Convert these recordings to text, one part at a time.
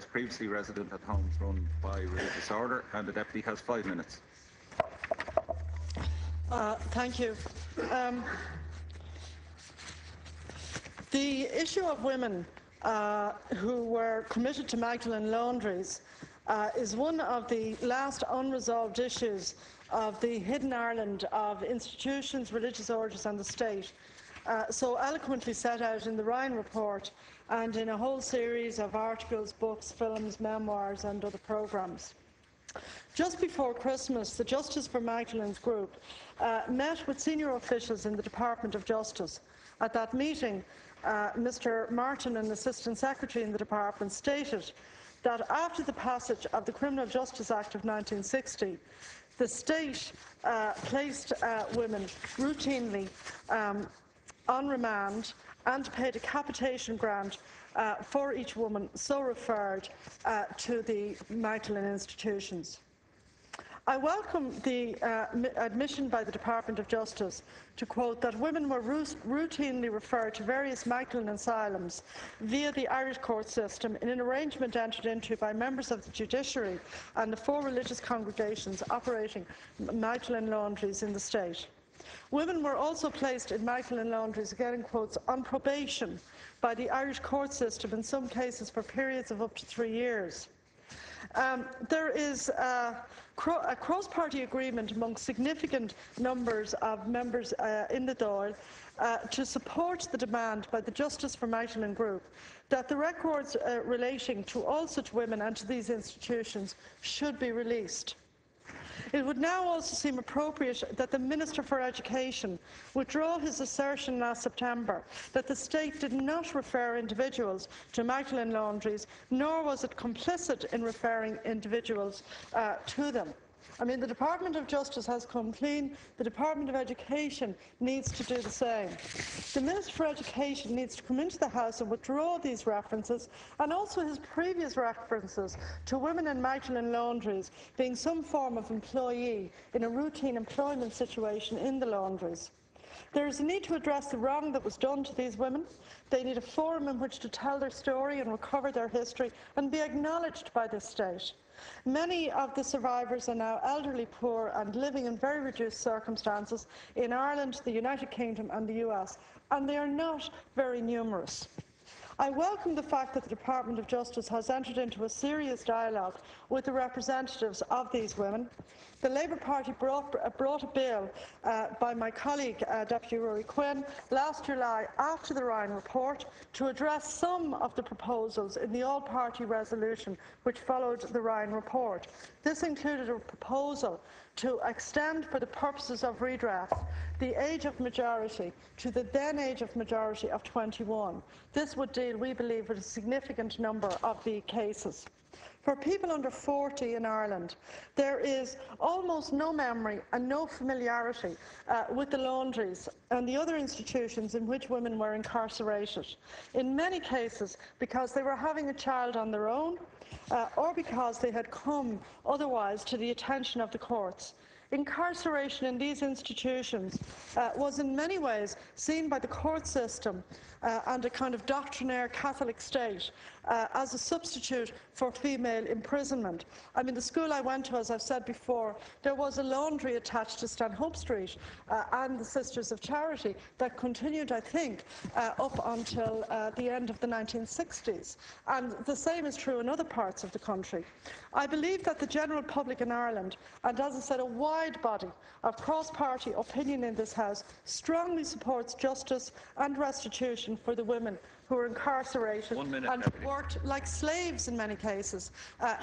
Dáil's previously resident at homes run by religious order, and the Deputy has 5 minutes. Thank you. The issue of women who were committed to Magdalene laundries is one of the last unresolved issues of the hidden Ireland of institutions, religious orders and the state, so eloquently set out in the Ryan report and in a whole series of articles, books, films, memoirs and other programmes. Just before Christmas, the Justice for Magdalenes group met with senior officials in the Department of Justice. At that meeting, Mr. Martin, an Assistant Secretary in the Department, stated that after the passage of the Criminal Justice Act of 1960, the state placed women routinely on remand and paid a capitation grant for each woman so referred to the Magdalene institutions. I welcome the admission by the Department of Justice to quote that women were routinely referred to various Magdalene asylums via the Irish court system in an arrangement entered into by members of the Judiciary and the 4 religious congregations operating Magdalene laundries in the state. Women were also placed in Magdalene laundries, again in quotes, on probation by the Irish court system, in some cases for periods of up to 3 years. There is a cross-party agreement among significant numbers of members in the Dáil to support the demand by the Justice for Magdalene group that the records relating to all such women and to these institutions should be released. It would now also seem appropriate that the Minister for Education withdraw his assertion last September that the state did not refer individuals to Magdalene laundries, nor was it complicit in referring individuals to them. I mean, the Department of Justice has come clean. The Department of Education needs to do the same. The Minister for Education needs to come into the House and withdraw these references, and also his previous references to women in Magdalene laundries being some form of employee in a routine employment situation in the laundries. There is a need to address the wrong that was done to these women. They need a forum in which to tell their story and recover their history and be acknowledged by the state. Many of the survivors are now elderly, poor and living in very reduced circumstances in Ireland, the United Kingdom and the US, and they are not very numerous. I welcome the fact that the Department of Justice has entered into a serious dialogue with the representatives of these women. The Labour Party brought a bill by my colleague, Deputy Rory Quinn, last July after the Ryan report to address some of the proposals in the all-party resolution which followed the Ryan report. This included a proposal to extend, for the purposes of redress, the age of majority to the then age of majority of 21. This would deal, we believe, with a significant number of the cases. For people under 40 in Ireland, there is almost no memory and no familiarity with the laundries and the other institutions in which women were incarcerated. In many cases, because they were having a child on their own or because they had come otherwise to the attention of the courts. Incarceration in these institutions was in many ways seen by the court system and a kind of doctrinaire Catholic state as a substitute for female imprisonment. I mean, the school I went to, as I've said before, there was a laundry attached to Stanhope Street and the Sisters of Charity that continued, I think, up until the end of the 1960s. And the same is true in other parts of the country. I believe that the general public in Ireland, and as I said, a wide body of cross-party opinion in this House, strongly supports justice and restitution for the women who are incarcerated and worked like slaves in many cases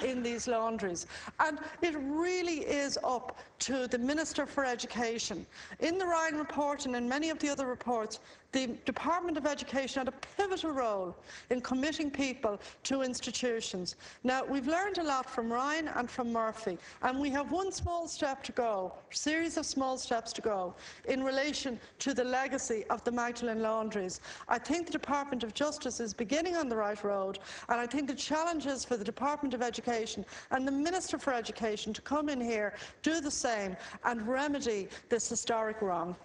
in these laundries. And it really is up to the Minister for Education. In the Ryan report and in many of the other reports, the Department of Education had a pivotal role in committing people to institutions. Now, we've learned a lot from Ryan and from Murphy, and we have one small step to go, a series of small steps to go, in relation to the legacy of the Magdalene laundries. I think the Department of Justice is beginning on the right road, and I think the challenge is for the Department of Education and the Minister for Education to come in here, do the same, and remedy this historic wrong.